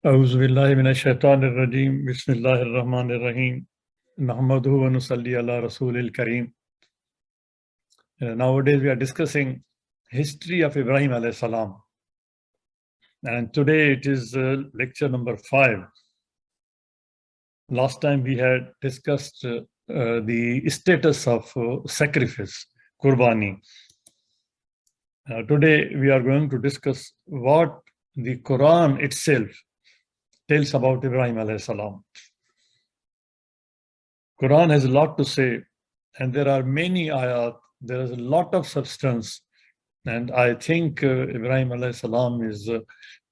अऊज़ु बिल्लाहि मिनश शैतानिर रजीम बिस्मिल्लाहिर रहमानिर रहीम नहमदुहु व नुसल्ली अला रसूलिल करीम. Nowadays we are discussing history of Ibrahim alayhi salam, and today it is lecture number 5. Last time we had discussed the status of sacrifice, qurbani. Today we are going to discuss what the Quran itself tells about Ibrahim alayhi salam. Quran has a lot to say, and there are many ayat. There is a lot of substance, and I think Ibrahim alayhi salam is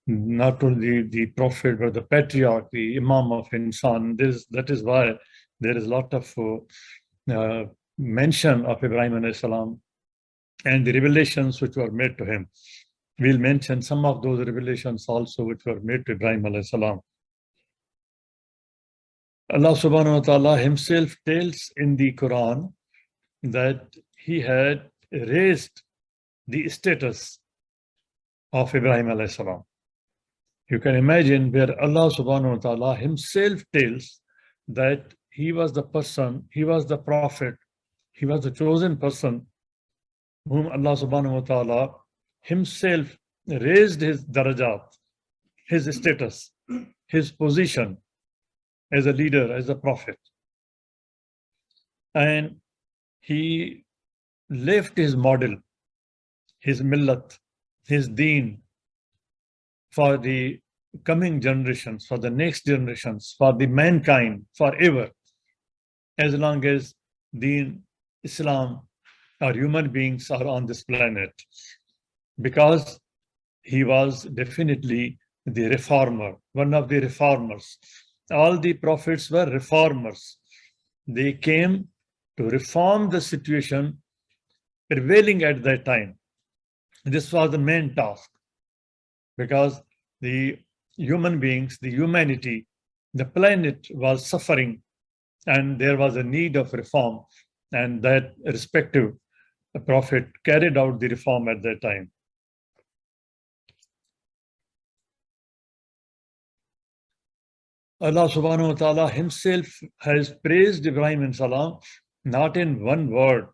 not only the prophet but the patriarch, the imam of insan. That is why there is a lot of mention of Ibrahim alayhi salam and the revelations which were made to him. We'll mention some of those revelations also which were made to Ibrahim alayhi salam. Allah subhanahu wa ta'ala himself tells in the Quran that he had raised the status of Ibrahim alayhi salam. You can imagine where Allah subhanahu wa ta'ala himself tells that he was the person, he was the prophet, he was the chosen person whom Allah subhanahu wa ta'ala himself raised his darajat, his status, his position as a leader, as a prophet. And he left his model, his millat, his deen for the coming generations, for the next generations, for the mankind, forever, as long as deen, Islam, or human beings are on this planet. Because he was definitely the reformer, one of the reformers. All the prophets were reformers. They came to reform the situation prevailing at that time. This was the main task, because the human beings, the humanity, the planet was suffering, and there was a need of reform, and that respective prophet carried out the reform at that time. Allah subhanahu wa ta'ala himself has praised Ibrahim and salam not in one word,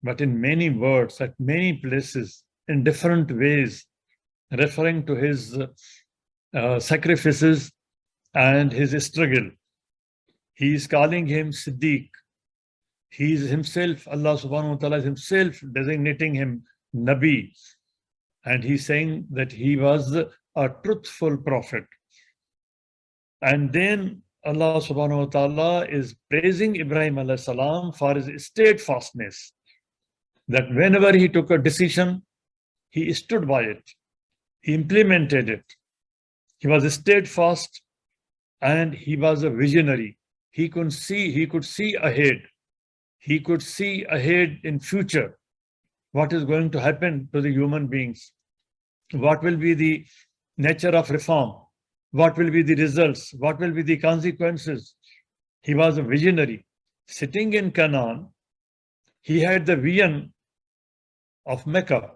but in many words, at many places, in different ways, referring to his sacrifices and his struggle. He is calling him Siddiq. He is himself, Allah subhanahu wa ta'ala is himself designating him Nabi. And he's saying that he was a truthful prophet. And then Allah subhanahu wa ta'ala is praising Ibrahim alayhi salam for his steadfastness, that whenever he took a decision, he stood by it. He implemented it. He was steadfast, and he was a visionary. He could see ahead. He could see ahead in future what is going to happen to the human beings. What will be the nature of reform? What will be the results? What will be the consequences? He was a visionary. Sitting in Canaan, he had the vision of Mecca,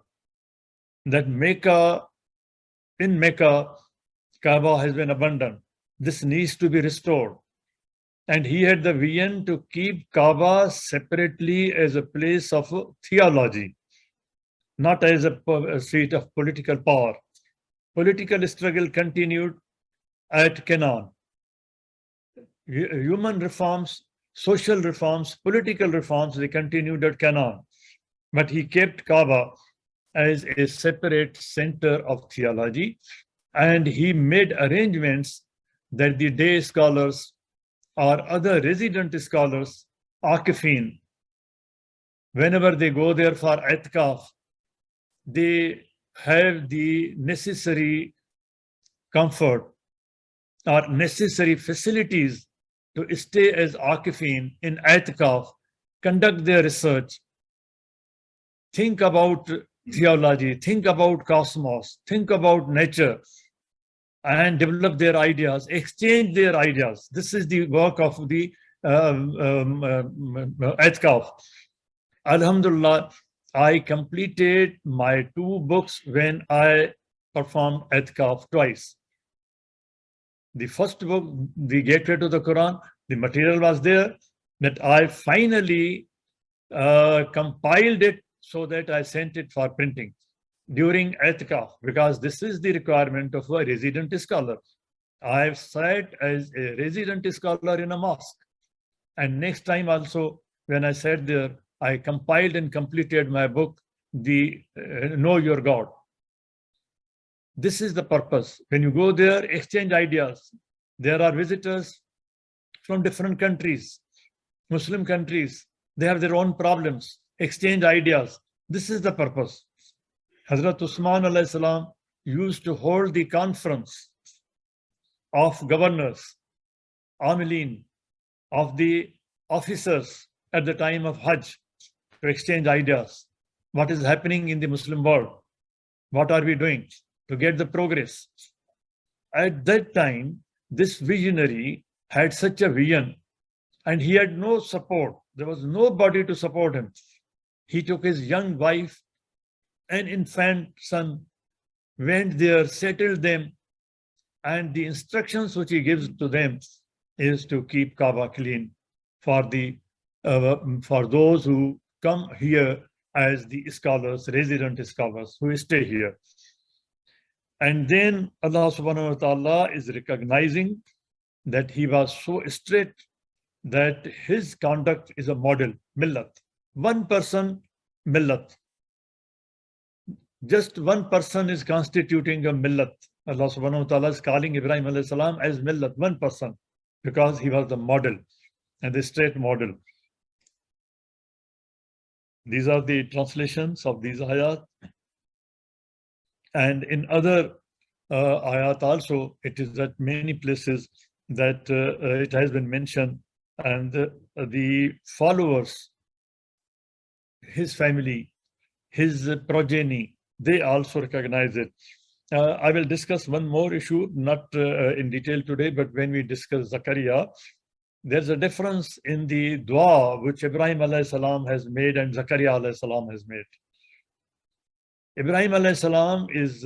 that in Mecca, Kaaba has been abandoned. This needs to be restored. And he had the vision to keep Kaaba separately as a place of theology, not as a seat of political power. Political struggle continued at Canaan. Human reforms, social reforms, political reforms, they continued at Canaan. But he kept Kaaba as a separate center of theology, and he made arrangements that the day scholars or other resident scholars, Akifin, whenever they go there for I'tikaf, they have the necessary comfort or necessary facilities to stay as Akifin in I'tikaf, conduct their research, think about theology, think about cosmos, think about nature, and develop their ideas, exchange their ideas. This is the work of the I'tikaf. Alhamdulillah, I completed my 2 books when I performed I'tikaf twice. the first book, the Gateway to the Quran, the material was there, that I finally compiled it so that I sent it for printing during I'tikaf, because this is the requirement of a resident scholar. I've sat as a resident scholar in a mosque. And next time also, when I sat there, I compiled and completed my book, the Know Your God. This is the purpose. When you go there, exchange ideas. There are visitors from different countries, Muslim countries. They have their own problems. Exchange ideas. This is the purpose. Hazrat Usman alayhi salam used to hold the conference of governors, amilin, of the officers at the time of Hajj to exchange ideas. What is happening in the Muslim world? What are we doing to get the progress? At that time, this visionary had such a vision, and he had no support. There was nobody to support him. He took his young wife and infant son, went there, settled them, and the instructions which he gives to them is to keep Kaaba clean for those who come here as the scholars, resident scholars who stay here. And then Allah subhanahu wa ta'ala is recognizing that he was so strict that his conduct is a model, millat. One person, millat. Just one person is constituting a millat. Allah subhanahu wa ta'ala is calling Ibrahim alayhi salam as millat, one person, because he was the model and the straight model. These are the translations of these ayat. And in other ayat also, it is at many places that it has been mentioned, and the followers, his family, his progeny, they also recognize it. I will discuss one more issue, not in detail today, but when we discuss Zakaria, there's a difference in the dua which Ibrahim alayhi salam has made and Zakaria alayhi salam has made. Ibrahim alayhi salam is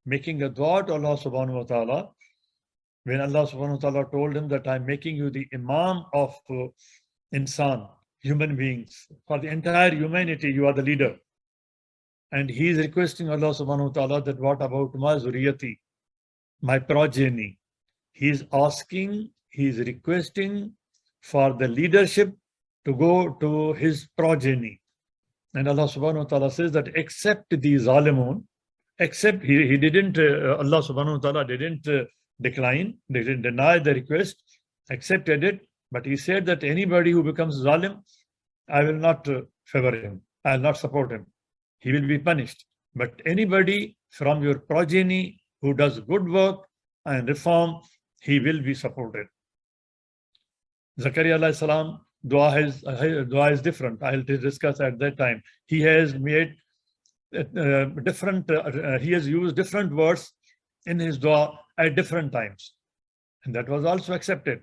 making a dua to Allah subhanahu wa ta'ala when Allah subhanahu wa ta'ala told him that I'm making you the imam of insan, human beings. For the entire humanity, you are the leader. And he is requesting Allah subhanahu wa ta'ala that what about my zuriyati, my progeny? He is asking, he is requesting for the leadership to go to his progeny. And Allah subhanahu wa ta'ala says that except the zalimun, except he didn't, Allah subhanahu wa ta'ala didn't decline, didn't deny the request, accepted it, but he said that anybody who becomes zalim, I will not favor him, I will not support him. He will be punished. But anybody from your progeny who does good work and reform, he will be supported. Zakaria alayhi salam, dua is different. I'll discuss at that time. He has made he has used different words in his dua at different times. And that was also accepted.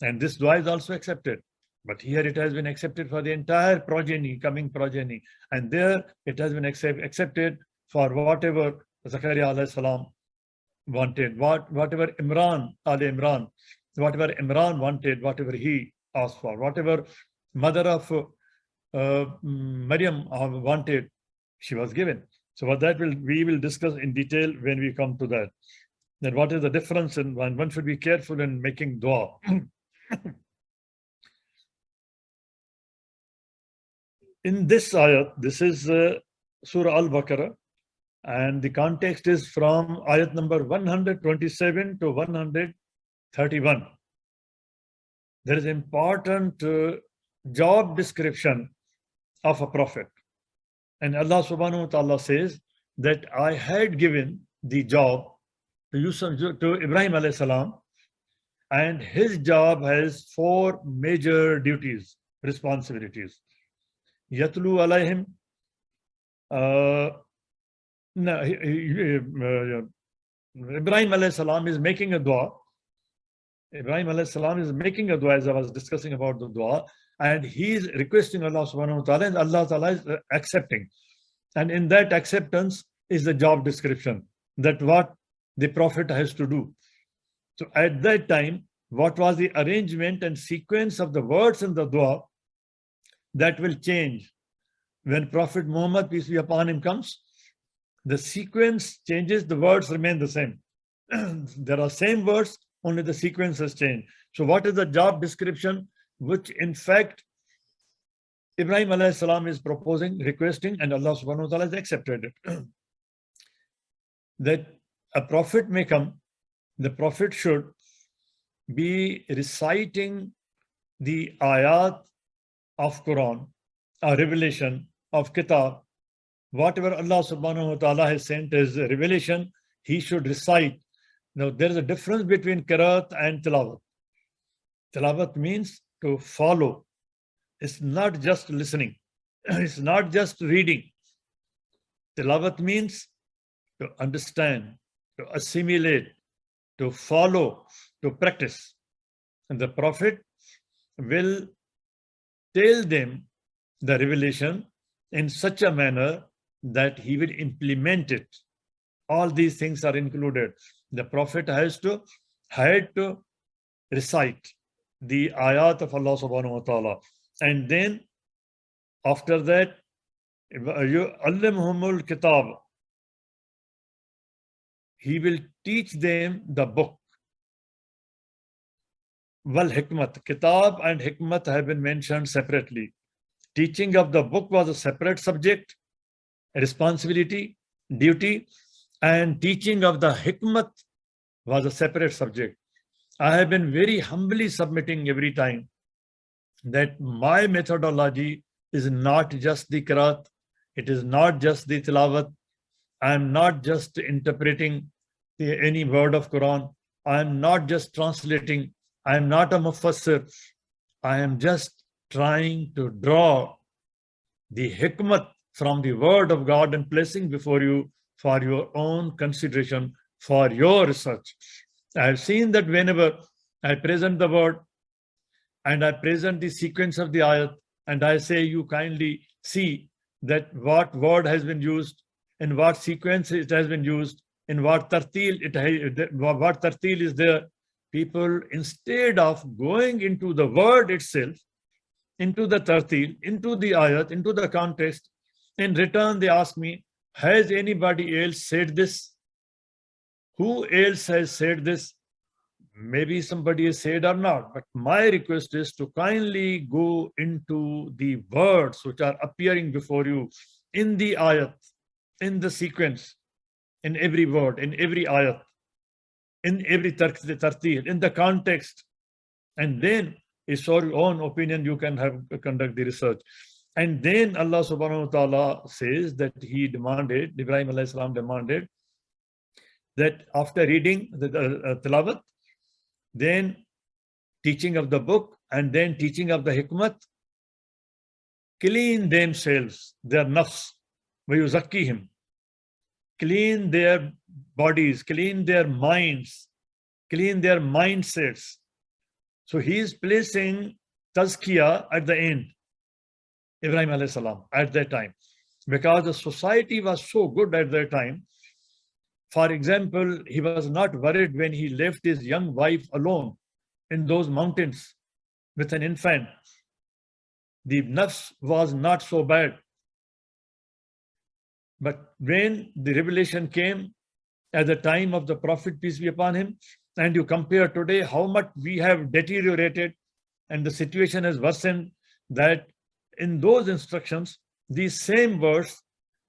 And this dua is also accepted. But here it has been accepted for the entire progeny, coming progeny. And there it has been accepted for whatever Zakaria alayhi salam wanted, whatever Imran wanted, whatever he asked for, whatever mother of Maryam wanted, she was given. So what that we will discuss in detail when we come to that. Then what is the difference, and one should be careful in making dua. In this ayat, this is Surah Al-Baqarah, and the context is from ayat number 127 to 131. There is important job description of a prophet. And Allah subhanahu wa ta'ala says that I had given the job to Ibrahim alayhi salam, and his job has 4 major duties, responsibilities. Yatlu alayhim, Ibrahim alayhi salam is making a dua. Ibrahim alayhi salam is making a dua, as I was discussing about the dua, and he is requesting Allah subhanahu wa ta'ala, and Allah ta'ala is accepting. And in that acceptance is the job description, that what the prophet has to do. So at that time, what was the arrangement and sequence of the words in the dua, that will change. When Prophet Muhammad, peace be upon him, comes, the sequence changes, the words remain the same. There are same words, only the sequence has changed. So what is the job description, which in fact Ibrahim alayhi salam is proposing, requesting, and Allah subhanahu wa ta'ala has accepted it. That a prophet may come, the prophet should be reciting the ayat of Quran, a revelation of Kitab. Whatever Allah subhanahu wa ta'ala has sent as a revelation, he should recite. Now, there is a difference between qiraat and tilawat. Tilawat means to follow. It's not just listening. It's not just reading. Tilawat means to understand, to assimilate, to follow, to practice. And the Prophet will tell them the revelation in such a manner that he will implement it. All these things are included. The Prophet had to recite the ayat of Allah subhanahu wa ta'ala. And then after that, yu'allimhumul kitab. He will teach them the book. Wal hikmat. Kitab and hikmat have been mentioned separately. Teaching of the book was a separate subject, responsibility, duty, and teaching of the hikmat was a separate subject. I have been very humbly submitting every time that my methodology is not just the qiraat, it is not just the tilawat. I am not just interpreting any word of Quran. I am not just translating. I am not a mufassir. I am just trying to draw the hikmat from the word of God and placing before you for your own consideration, for your research. I have seen that whenever I present the word and I present the sequence of the ayat, and I say, you kindly see that what word has been used, in what sequence it has been used, in what tartil is there. People, instead of going into the word itself, into the tartil, into the ayat, into the context, in return they ask me, has anybody else said this? Who else has said this? Maybe somebody has said or not, but my request is to kindly go into the words which are appearing before you in the ayat, in the sequence, in every word, in every ayat, in every tartil, in the context, and then it's your own opinion, you can conduct the research. And then Allah subhanahu wa ta'ala says that he demanded, Ibrahim alayhi salam demanded, that after reading the tilawat, then teaching of the book, and then teaching of the hikmat, clean themselves, their nafs, وَيُزَكِّهِمْ, clean their bodies, clean their minds, clean their mindsets. So he is placing tazkiyah at the end, Ibrahim alayhi salam, at that time, because the society was so good at that time. For example, he was not worried when he left his young wife alone in those mountains with an infant. The nafs was not so bad. But when the revelation came at the time of the Prophet, peace be upon him, and you compare today how much we have deteriorated and the situation has worsened, that in those instructions, these same verse,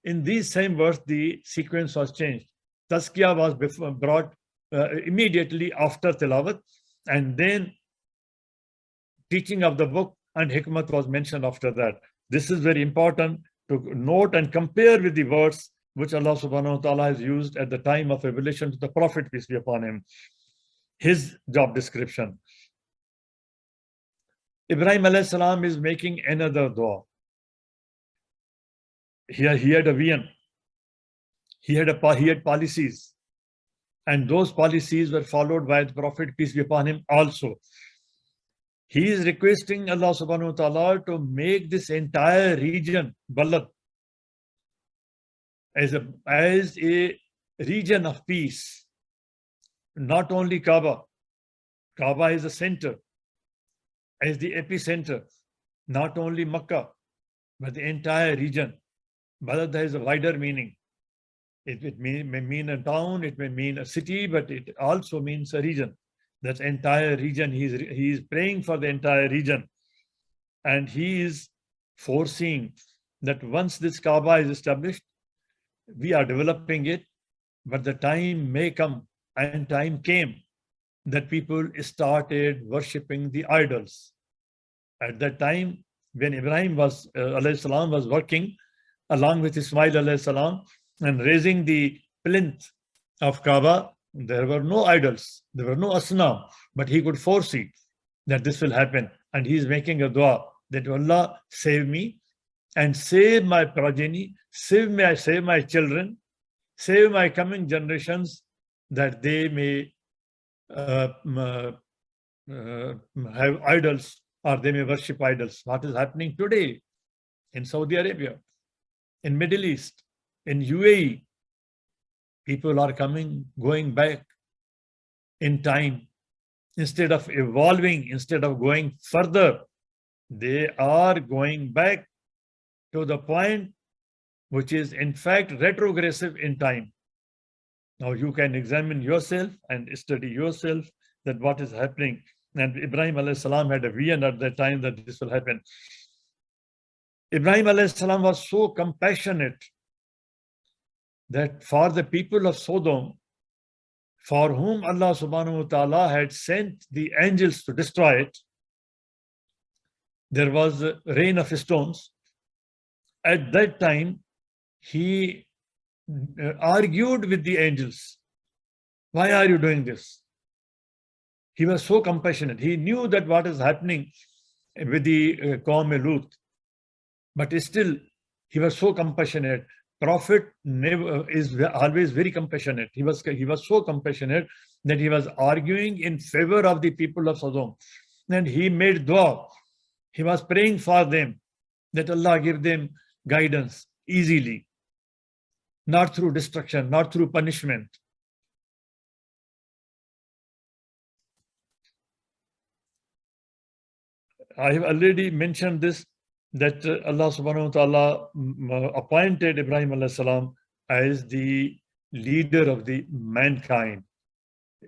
in these same verse, the sequence was changed. Tazkiyah was brought immediately after tilawat, and then teaching of the book and hikmat was mentioned after that. This is very important to note and compare with the words which Allah subhanahu wa ta'ala has used at the time of revelation to the Prophet, peace be upon him. His job description. Ibrahim alayhi salam is making another dua. He had a vision. He had policies, and those policies were followed by the Prophet, peace be upon him, also. He is requesting Allah subhanahu wa ta'ala to make this entire region, Balad, as a region of peace. Not only Kaaba, Kaaba is the center, is the epicenter, not only Makkah, but the entire region. But there is a wider meaning. It may mean a town, it may mean a city, but it also means a region. That entire region, he is praying for the entire region. And he is foreseeing that once this Kaaba is established, we are developing it, but the time may come, and time came, that people started worshipping the idols. At that time, when Ibrahim was alayhi salam was working along with Ismail alayhi salam and raising the plinth of Kaaba, there were no idols, there were no asnam, but he could foresee that this will happen, and he is making a dua that Allah save me and save my progeny, save my children, save my coming generations, that they may have idols, or they may worship idols. What is happening today in Saudi Arabia, in Middle East, in UAE? People are going back in time. Instead of evolving, instead of going further, they are going back to the point which is in fact retrogressive in time. Now you can examine yourself and study yourself that what is happening. And Ibrahim alayhi salam had a vision at that time that this will happen. Ibrahim alayhi salam was so compassionate that for the people of Sodom, for whom Allah subhanahu wa ta'ala had sent the angels to destroy it, there was a rain of stones. At that time, he argued with the angels. Why are you doing this? He was so compassionate. He knew that what is happening with the Qawm Lut, but still he was so compassionate. Prophet is always very compassionate. He was so compassionate that he was arguing in favor of the people of Sodom, and he made dua. He was praying for them that Allah give them guidance easily, not through destruction, not through punishment. I have already mentioned this, that Allah subhanahu wa ta'ala appointed Ibrahim alayhi salam as the leader of the mankind.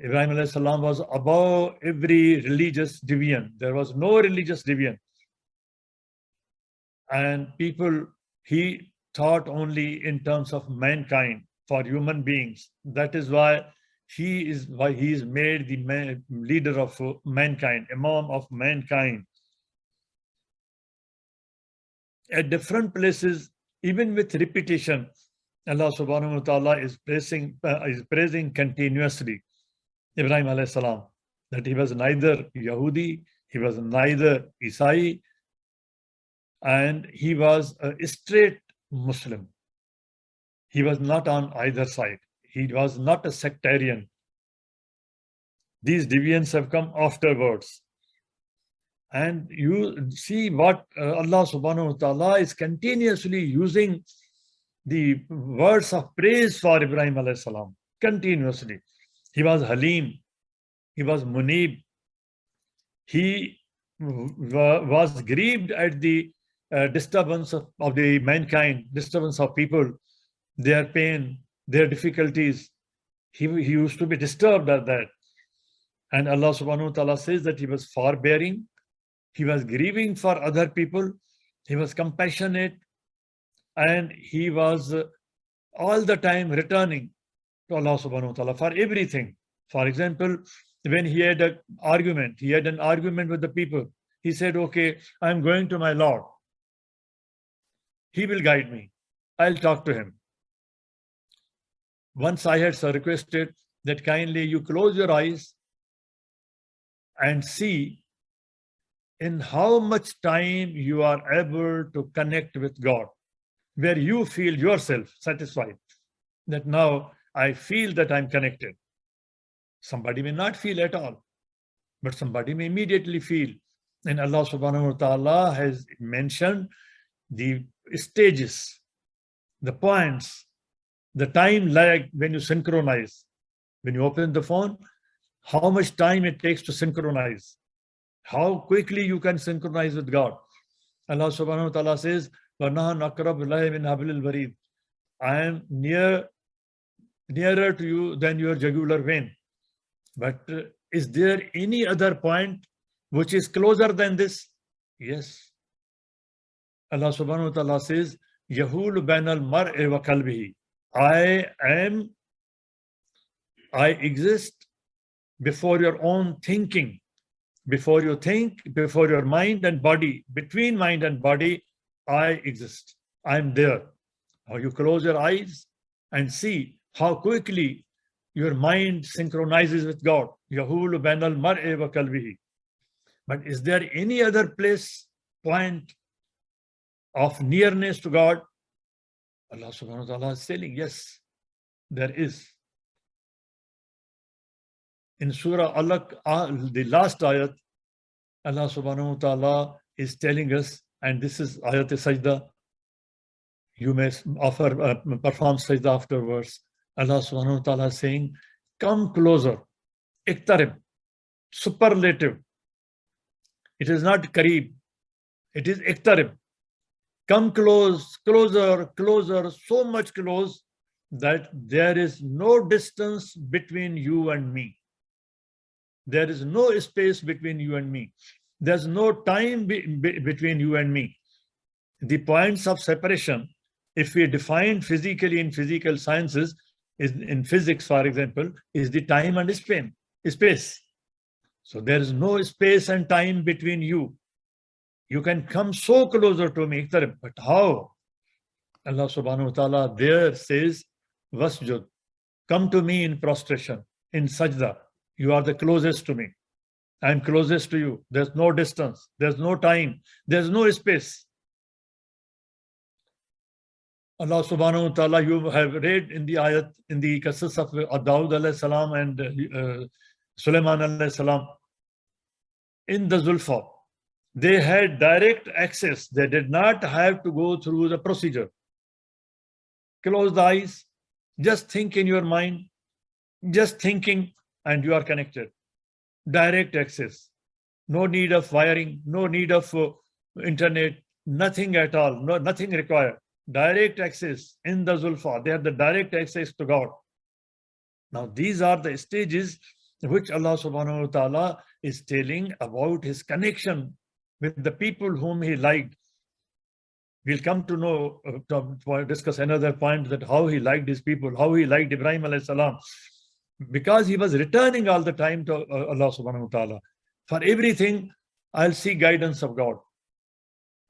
Ibrahim alayhi salam was above every religious division. There was no religious division. And people, he thought only in terms of mankind, for human beings. That is why he is made the leader of mankind, Imam of mankind. At different places, even with repetition, Allah subhanahu wa ta'ala is praising continuously Ibrahim alayhi salam, that he was neither Yahudi, he was neither Isai, and he was a straight Muslim. He was not on either side. He was not a sectarian. These divisions have come afterwards. And you see what Allah subhanahu wa ta'ala is continuously using the words of praise for Ibrahim alayhi salam, continuously. He was Halim, he was Munib, he was grieved at the disturbance of the mankind, disturbance of people, their pain, their difficulties. He used to be disturbed at that. And Allah subhanahu wa ta'ala says that he was forbearing, he was grieving for other people, he was compassionate, and he was all the time returning to Allah subhanahu wa ta'ala for everything. For example, when he had an argument with the people, he said, okay, I'm going to my Lord. He will guide me. I'll talk to him. Once I had requested that kindly you close your eyes and see in how much time you are able to connect with God, where you feel yourself satisfied, that now I feel that I'm connected. Somebody may not feel at all, but somebody may immediately feel. And Allah subhanahu wa ta'ala has mentioned the stages, the points, the time lag when you synchronize. When you open the phone, how much time it takes to synchronize, how quickly you can synchronize with God. Allah subhanahu wa ta'ala says, وَنَحْنُ أَقْرَبُ إِلَيْهِ مِنْ حَبْلِ الْوَرِيدِ. I am nearer to you than your jugular vein. But is there any other point which is closer than this? Yes. Allah subhanahu wa ta'ala says, يَهُولُ بَيْنَ الْمَرْءِ وَقَلْبِهِ. I exist before your own thinking. Before you think, before your mind and body, between mind and body, I exist. I'm there. How you close your eyes and see how quickly your mind synchronizes with God. Yahulu bainal mar'i wa qalbihi. But is there any other point of nearness to God? Allah subhanahu wa ta'ala is telling, yes, there is. In Surah Alaq, the last ayat, Allah subhanahu wa ta'ala is telling us, and this is ayat sajda. You may perform sajda afterwards. Allah subhanahu wa ta'ala is saying, come closer. Iktarib, superlative. It is not kareeb. It is iktarib. Come close, closer, so much close that there is no distance between you and me. There is no space between you and me. There's no time between you and me. The points of separation, if we define physically in physical sciences, is in physics, for example, is the time and space. So there is no space and time between you. You can come so closer to me, but how? Allah subhanahu wa ta'ala there says, Wasjud, come to me in prostration, in sajda. You are the closest to me. I am closest to you. There's no distance. There's no time. There's no space. Allah subhanahu wa ta'ala, you have read in the ayat, in the qasas of Dawud alayhi salam and Sulaiman alayhi salam, in the Zulfa, they had direct access. They did not have to go through the procedure. Close the eyes, just think in your mind, just thinking, and you are connected. Direct access. No need of wiring, no need of internet, nothing at all, nothing required. Direct access in the Zulfa. They have the direct access to God. Now, these are the stages which Allah subhanahu wa ta'ala is telling about his connection with the people whom he liked. We'll come to know, to discuss another point, that how he liked his people, how he liked Ibrahim alayhi salam, because he was returning all the time to Allah subhanahu wa ta'ala. For everything, I'll seek guidance of God.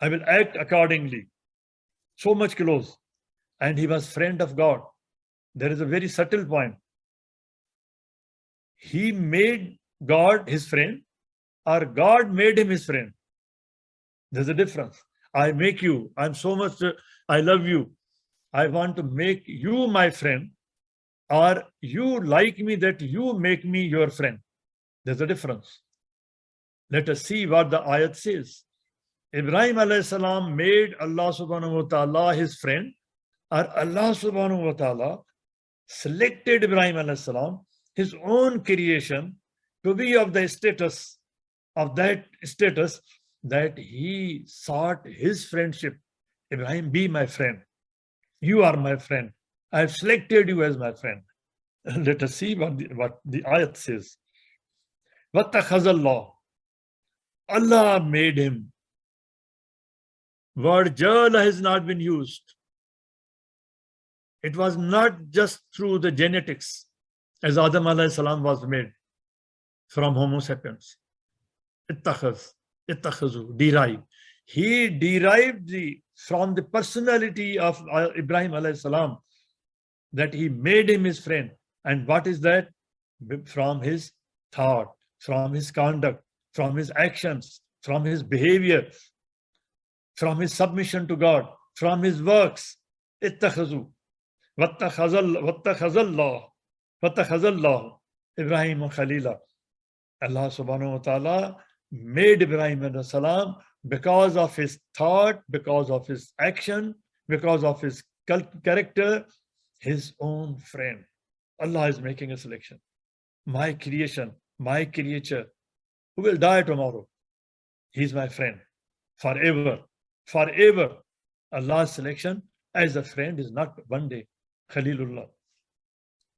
I will act accordingly. So much close. And he was friend of God. There is a very subtle point. He made God his friend, or God made him his friend. There's a difference. I make you, I'm so much, I love you. I want to make you my friend, or you like me that you make me your friend. There's a difference. Let us see what the ayat says. Ibrahim alayhi salam made Allah subhanahu wa ta'ala his friend, or Allah subhanahu wa ta'ala selected Ibrahim alayhi salam, his own creation, to be of the status, of that status, that he sought his friendship. Ibrahim, be my friend. You are my friend. I have selected you as my friend. Let us see what the ayat says. وَاتَّخَذَ Allah made him. Word jala has not been used. It was not just through the genetics, as Adam alayhi salam was made from Homo sapiens. Ittakhazu, derived. He derived from the personality of Ibrahim alayhi salam, that he made him his friend. And what is that? From his thought, from his conduct, from his actions, from his behavior, from his submission to God, from his works. Ittakhazu. Wattakhazallah Ibrahim Khalila. Allah subhanahu wa ta'ala made Ibrahim alayhi salam because of his thought, because of his action, because of his character, his own friend. Allah is making a selection. my creation, my creature, who will die tomorrow. He's my friend forever, forever. Allah's selection as a friend is not one day. Khalilullah.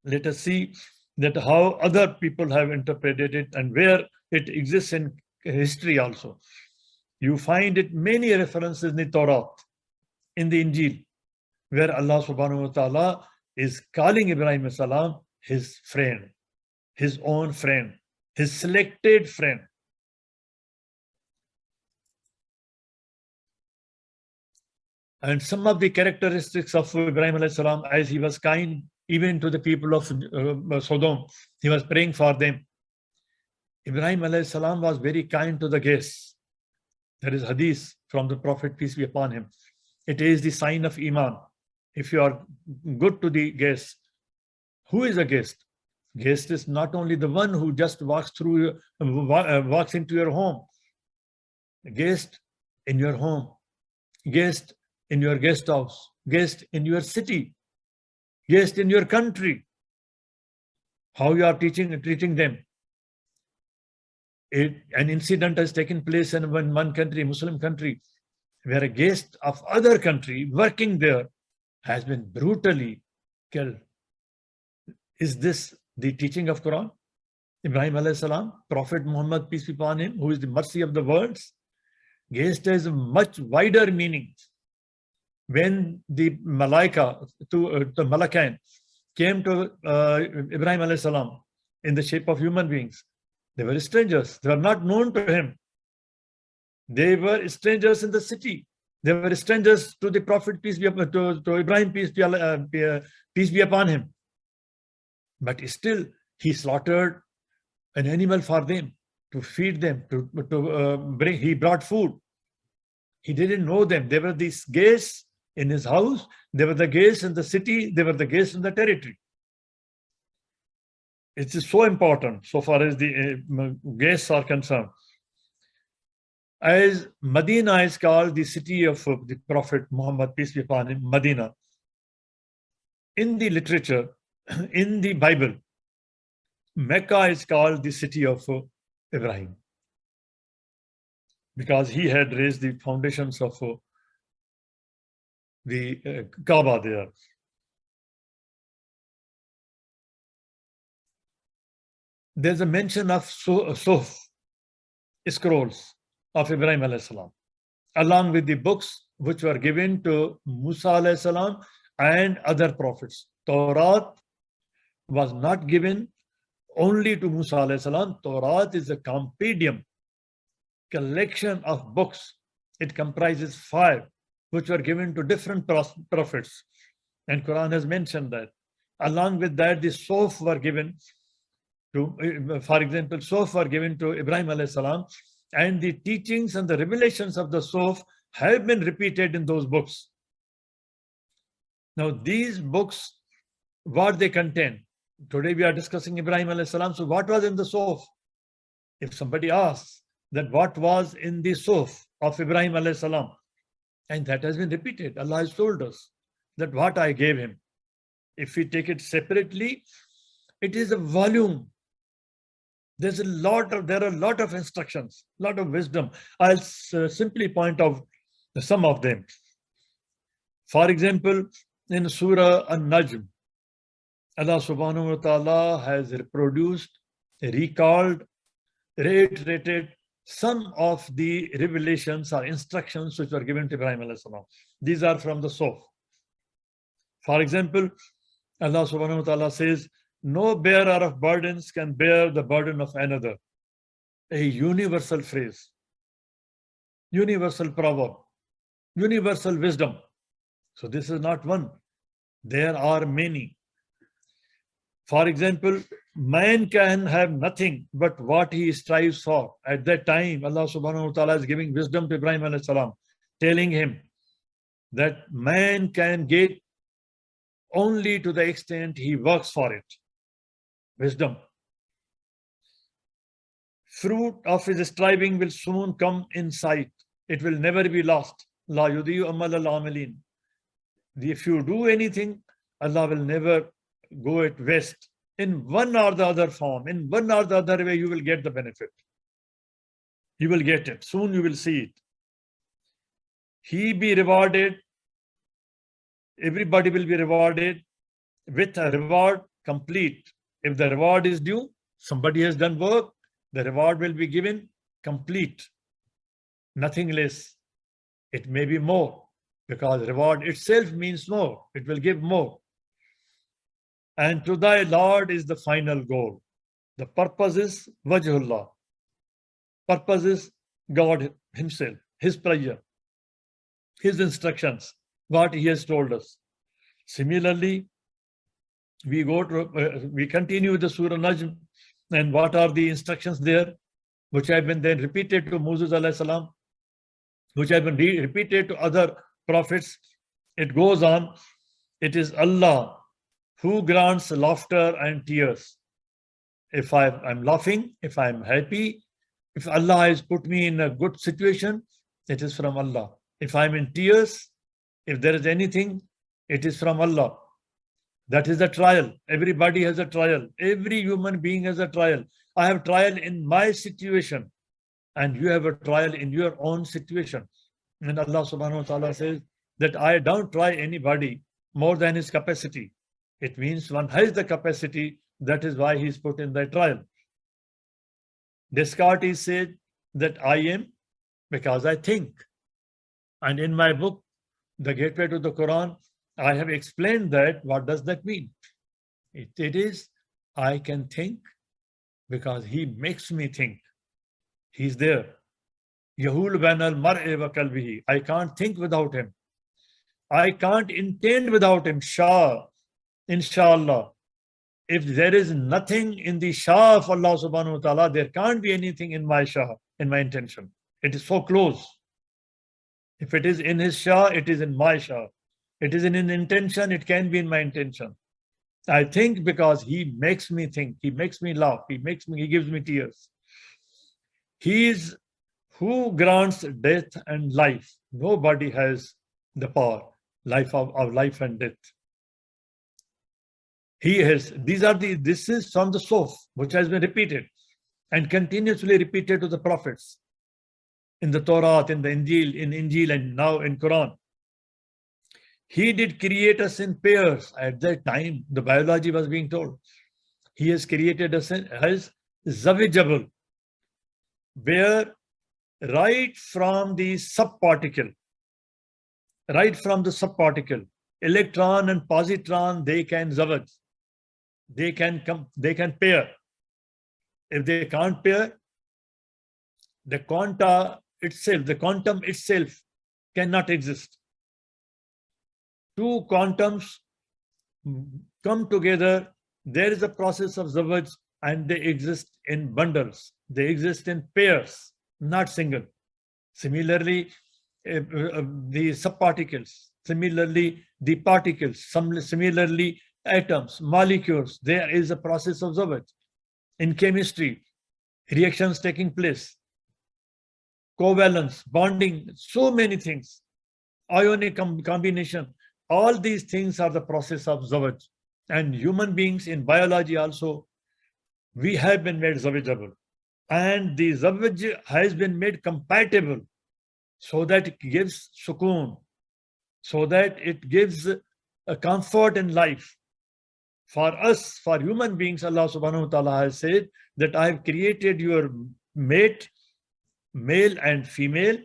Let us see that how other people have interpreted it and where it exists in history also. You find it many references in the Torah, in the Injil, where Allah subhanahu wa ta'ala is calling Ibrahim salam his friend, his own friend, his selected friend. And some of the characteristics of Ibrahim alayhi salam, as he was kind even to the people of Sodom, he was praying for them. Ibrahim alayhi salam was very kind to the guests. There is hadith from the Prophet, peace be upon him. It is the sign of Iman. If you are good to the guest, who is a guest? Guest is not only the one who just walks into your home. Guest in your home, guest in your guest house, guest in your city, guest in your country. How you are treating them. An incident has taken place in one country, Muslim country, where a guest of other country working there has been brutally killed. Is this the teaching of Quran? Ibrahim alayhi salam, Prophet Muhammad, peace be upon him, who is the mercy of the worlds. Guest has a much wider meaning. When the Malaika, the Malakan, came to Ibrahim alayhi salam in the shape of human beings, they were strangers. They were not known to him. They were strangers in the city. They were strangers to the Prophet, peace be upon, to Ibrahim, peace be upon him. But still, he slaughtered an animal for them, to feed them, he brought food. He didn't know them. They were these guests in his house. They were the guests in the city. They were the guests in the territory. It is so important so far as the guests are concerned. As Medina is called the city of the Prophet Muhammad, peace be upon him, Medina. In the literature, in the Bible, Mecca is called the city of Ibrahim, because he had raised the foundations of the Kaaba there. There's a mention of Suhuf, scrolls of Ibrahim alayhi salam, along with the books which were given to Musa alayhi salam and other prophets. Torah was not given only to Musa alayhi salam. Torah is a compendium, collection of books. It comprises 5, which were given to different prophets. And Quran has mentioned that. Along with that, the Suhuf were given to, for example, Suhuf were given to Ibrahim alayhi salam, and the teachings and the revelations of the Suhuf have been repeated in those books. Now, these books, what they contain. Today we are discussing Ibrahim alayhi salam. So what was in the Suhuf? If somebody asks that what was in the Suhuf of Ibrahim alayhi salam, and that has been repeated, Allah has told us that what I gave him. If we take it separately, it is a volume. There are a lot of instructions, a lot of wisdom. I'll simply point out some of them. For example, in Surah An-Najm, Allah subhanahu wa ta'ala has reproduced, recalled, reiterated some of the revelations or instructions which were given to Ibrahim alayhi salam. These are from the Suhuf. For example, Allah subhanahu wa ta'ala says, no bearer of burdens can bear the burden of another. A universal phrase, universal proverb, universal wisdom. So this is not one. There are many. For example, man can have nothing but what he strives for. At that time, Allah subhanahu wa ta'ala is giving wisdom to Ibrahim alayhi salam, telling him that man can get only to the extent he works for it. Wisdom. Fruit of his striving will soon come in sight. It will never be lost. La yudiyu amal al-amilin. If you do anything, Allah will never go at waste. in one or the other form, in one or the other way, you will get the benefit. You will get it. Soon you will see it. He be rewarded. Everybody will be rewarded with a reward complete. If the reward is due, somebody has done work, the reward will be given complete. Nothing less. It may be more, because reward itself means more. It will give more. And to thy Lord is the final goal. The purpose is Wajhullah. Purpose is God himself, his pleasure, his instructions, what he has told us. Similarly, we continue the Surah Najm, and what are the instructions there, which have been then repeated to Moses alayhi salam, which have been repeated to other prophets. It goes on. It is Allah who grants laughter and tears. If I'm laughing, if I'm happy, if Allah has put me in a good situation, it is from Allah. If I'm in tears, if there is anything, it is from Allah. That is a trial. Everybody has a trial. Every human being has a trial. I have trial in my situation, and you have a trial in your own situation. And Allah subhanahu wa ta'ala says that I don't try anybody more than his capacity. It means one has the capacity, that is why he is put in the trial. Descartes said that I am because I think. And in my book, The Gateway to the Quran, I have explained that. What does that mean? It is I can think because he makes me think. He's there. Yahul banal mar'e wa kalbihi. I can't think without him. I can't intend without him. Shah, inshallah. If there is nothing in the Shah of Allah subhanahu wa ta'ala, there can't be anything in my Shah, in my intention. It is so close. If it is in his Shah, it is in my Shah. It is in an intention, it can be in my intention. I think because he makes me think, he makes me laugh, he gives me tears. He is who grants death and life. Nobody has the power, of life and death. He has, this is from the Suf, which has been repeated and continuously repeated to the prophets in the Torah, in the Injil, and now in Quran. He did create us in pairs. At that time, the biology was being told. He has created us as Zawijabul, where right from the subparticle, electron and positron, they can zawaj. They can pair. If they can't pair, the quantum itself cannot exist. Two quantums come together, there is a process of zawaj, and they exist in bundles. They exist in pairs, not single. Similarly, the subparticles, similarly, the particles, similarly, atoms, molecules, there is a process of zawaj. In chemistry, reactions taking place, covalence, bonding, so many things, ionic combination, all these things are the process of zawaj. And human beings in biology also, we have been made zawijable. And the zawaj has been made compatible so that it gives sukoon, so that it gives a comfort in life. For us, for human beings, Allah subhanahu wa ta'ala has said that I have created your mate, male and female,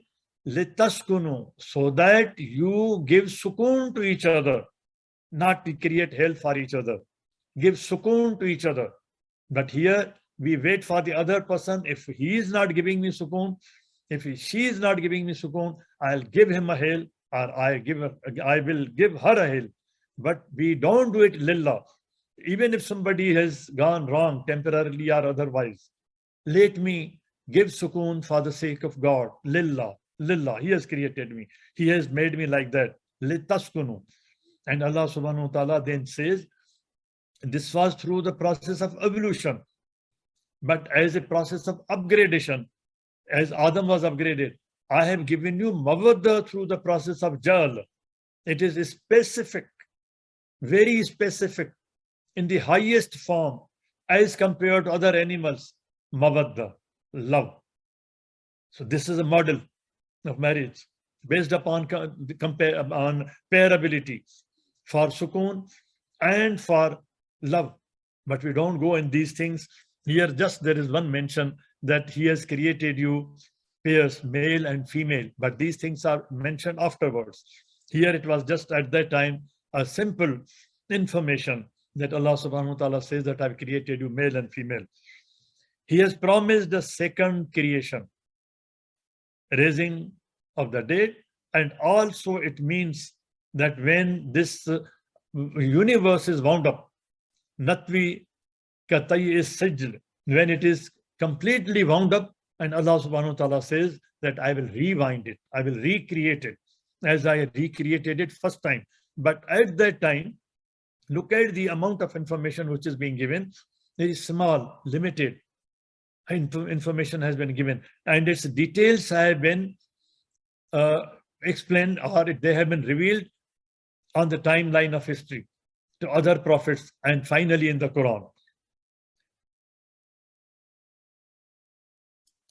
litaskunu, so that you give sukoon to each other, not to create hell for each other. Give sukoon to each other. But here we wait for the other person. If he is not giving me sukoon, if she is not giving me sukoon, I'll give him a hell, or I will give her a hell. But we don't do it lillah. Even if somebody has gone wrong temporarily or otherwise, let me give sukoon for the sake of God. Lillah, lillah. He has created me. He has made me like that. Litaskunu. And Allah subhanahu wa ta'ala then says, this was through the process of evolution. But as a process of upgradation, as Adam was upgraded, I have given you mawadda through the process of jal. It is specific, very specific. in the highest form as compared to other animals, mawadda, love. So this is a model of marriage based upon pairability for sukoon and for love. But we don't go in these things. Here just there is one mention that he has created you pairs, male and female, but these things are mentioned afterwards. Here it was just at that time a simple information that Allah subhanahu wa ta'ala says that I've created you male and female. He has promised the second creation, raising of the dead, and also it means that when this universe is wound up, natvi katai is sijl, when it is completely wound up, and Allah subhanahu wa ta'ala says that I will rewind it, I will recreate it as I recreated it first time. But at that time, look at the amount of information which is being given. Very small, limited information has been given, and its details have been explained, or they have been revealed on the timeline of history to other prophets, and finally in the Quran.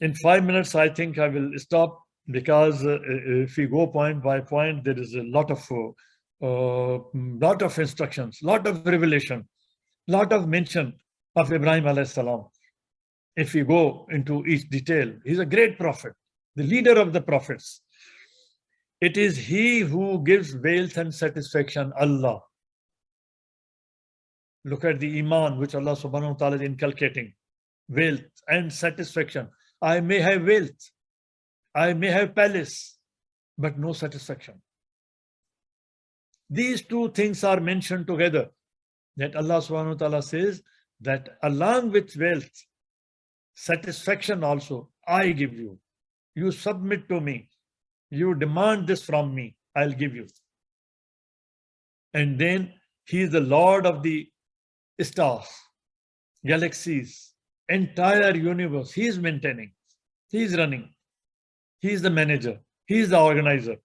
In 5 minutes, I think I will stop, because if we go point by point, there is a lot of instructions, lot of revelation, lot of mention of Ibrahim alayhi salam. If we go into each detail, he's a great prophet, the leader of the prophets. It is he who gives wealth and satisfaction, Allah. Look at the iman which Allah subhanahu wa ta'ala is inculcating. Wealth and satisfaction. I may have wealth, I may have palace, but no satisfaction. These two things are mentioned together, that Allah subhanahu wa ta'ala says that along with wealth, satisfaction also I give you. You submit to me, you demand this from me, I'll give you. And then he is the Lord of the stars, galaxies, entire universe. He is maintaining, he is running, he is the manager, he is the organizer,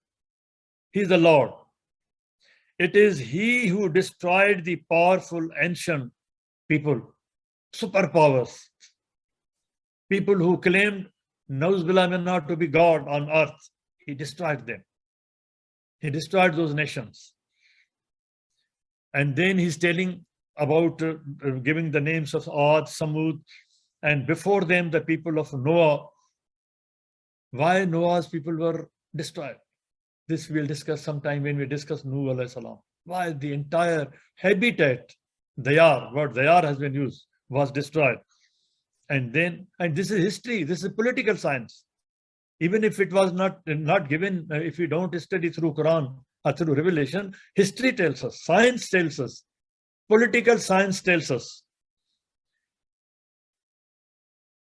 he is the Lord. It is he who destroyed the powerful ancient people, superpowers, people who claimed Nauzubillah minna to be God on earth. He destroyed them. He destroyed those nations. And then he's telling about giving the names of Ad, Samud, and before them the people of Noah. Why Noah's people were destroyed? This we'll discuss sometime when we discuss Nuh alayhi salam. Why the entire habitat, Dayar, word Dayar has been used, was destroyed. And then, and this is history, this is political science. Even if it was not given, if we don't study through Quran or through revelation, history tells us, science tells us, political science tells us.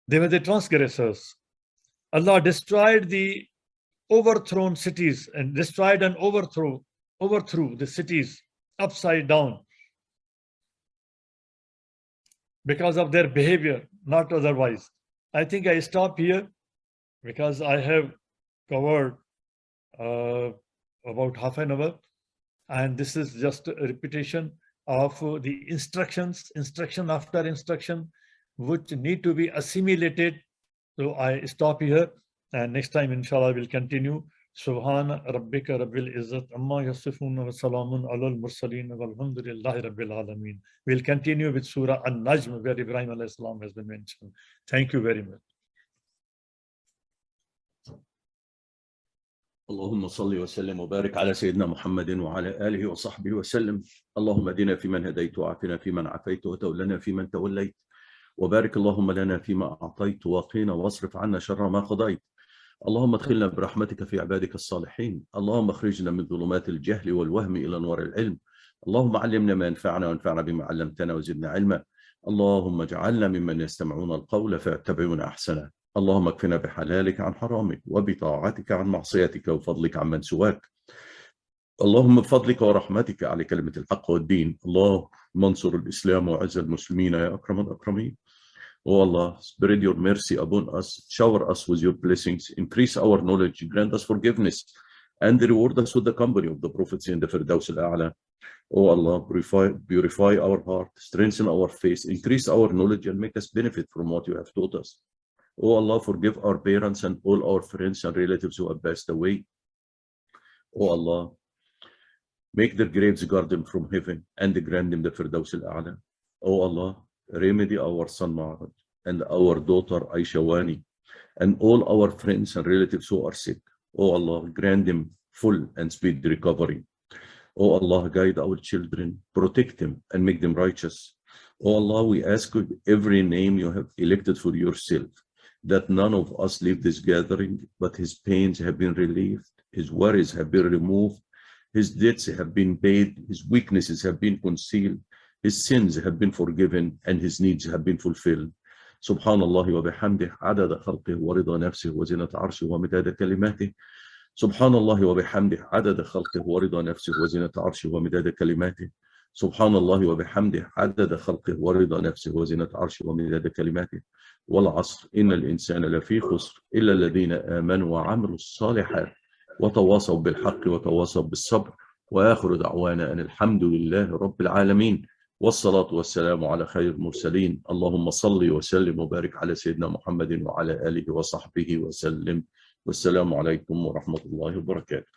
They were the transgressors. Allah destroyed the overthrown cities and destroyed and overthrew the cities upside down because of their behavior, not otherwise. I think I stop here because I have covered about half an hour, and this is just a repetition of the instructions, instruction after instruction, which need to be assimilated. So I stop here, and next time inshallah we'll continue. Subhana rabbika rabbil izzat amma yasifun wa salamun alal mursaleen walhamdulillahi rabbil alameen. We'll continue with Surah An-Najm, where Ibrahim alayhi salam has been mentioned. Thank you very much. اللهم صل وسلم وبارك على سيدنا محمد وعلى آله وصحبه وسلم. اللهم اهدنا فيمن هديت وعافنا فيمن عافيت وتولنا فيمن توليت وبارك اللهم لنا فيما أعطيت وقنا واصرف عنا شر ما قضيت. اللهم ادخلنا برحمتك في عبادك الصالحين. اللهم اخرجنا من ظلمات الجهل والوهم إلى نور العلم. اللهم علمنا ما ينفعنا وانفعنا بما علمتنا وزدنا علما. اللهم اجعلنا ممن يستمعون القول فيتبعون أحسنه. اللهم اكفنا بحلالك عن حرامك وبطاعتك عن معصيتك وفضلك عن من سواك. اللهم بفضلك ورحمتك على كلمة الحق والدين. اللهم انصر الإسلام وعز المسلمين يا أكرم الأكرمين. Oh Allah, spread your mercy upon us, shower us with your blessings, increase our knowledge, grant us forgiveness, and reward us with the company of the prophets in the Firdaus al-A'la. Oh Allah, purify our heart, strengthen our faith, increase our knowledge, and make us benefit from what you have taught us. Oh Allah, forgive our parents and all our friends and relatives who have passed away. Oh Allah, make their graves guard them from heaven and grant them the Firdaus al-A'la. Oh Allah, remedy our son Ma'raj and our daughter Aisha Wani and all our friends and relatives who are sick. Oh Allah, grant them full and speedy recovery. Oh Allah, guide our children, protect them and make them righteous. Oh Allah, we ask with every name you have elected for yourself, that none of us leave this gathering, but his pains have been relieved, his worries have been removed, his debts have been paid, his weaknesses have been concealed, his sins have been forgiven, and his needs have been fulfilled. Subhanallah wa bihamdih, adada khalqih wa rida nafsih wa zinat arshih wa midada kalimatih. Subhanallah wa bihamdih, adada khalqih wa rida nafsih wa zinat arshih wa midada kalimatih. Subhanallah wa bihamdih, adada khalqih wa rida nafsih wa zinat arshih wa midada kalimatih. والعصر إن الإنسان لفي خسر إلا الذين آمنوا وعملوا الصالحات وتواصوا بالحق وتواصوا بالصبر وآخر دعوانا أن الحمد لله رب العالمين والصلاة والسلام على خير المرسلين. اللهم صل وسلم وبارك على سيدنا محمد وعلى آله وصحبه وسلم. والسلام عليكم ورحمة الله وبركاته.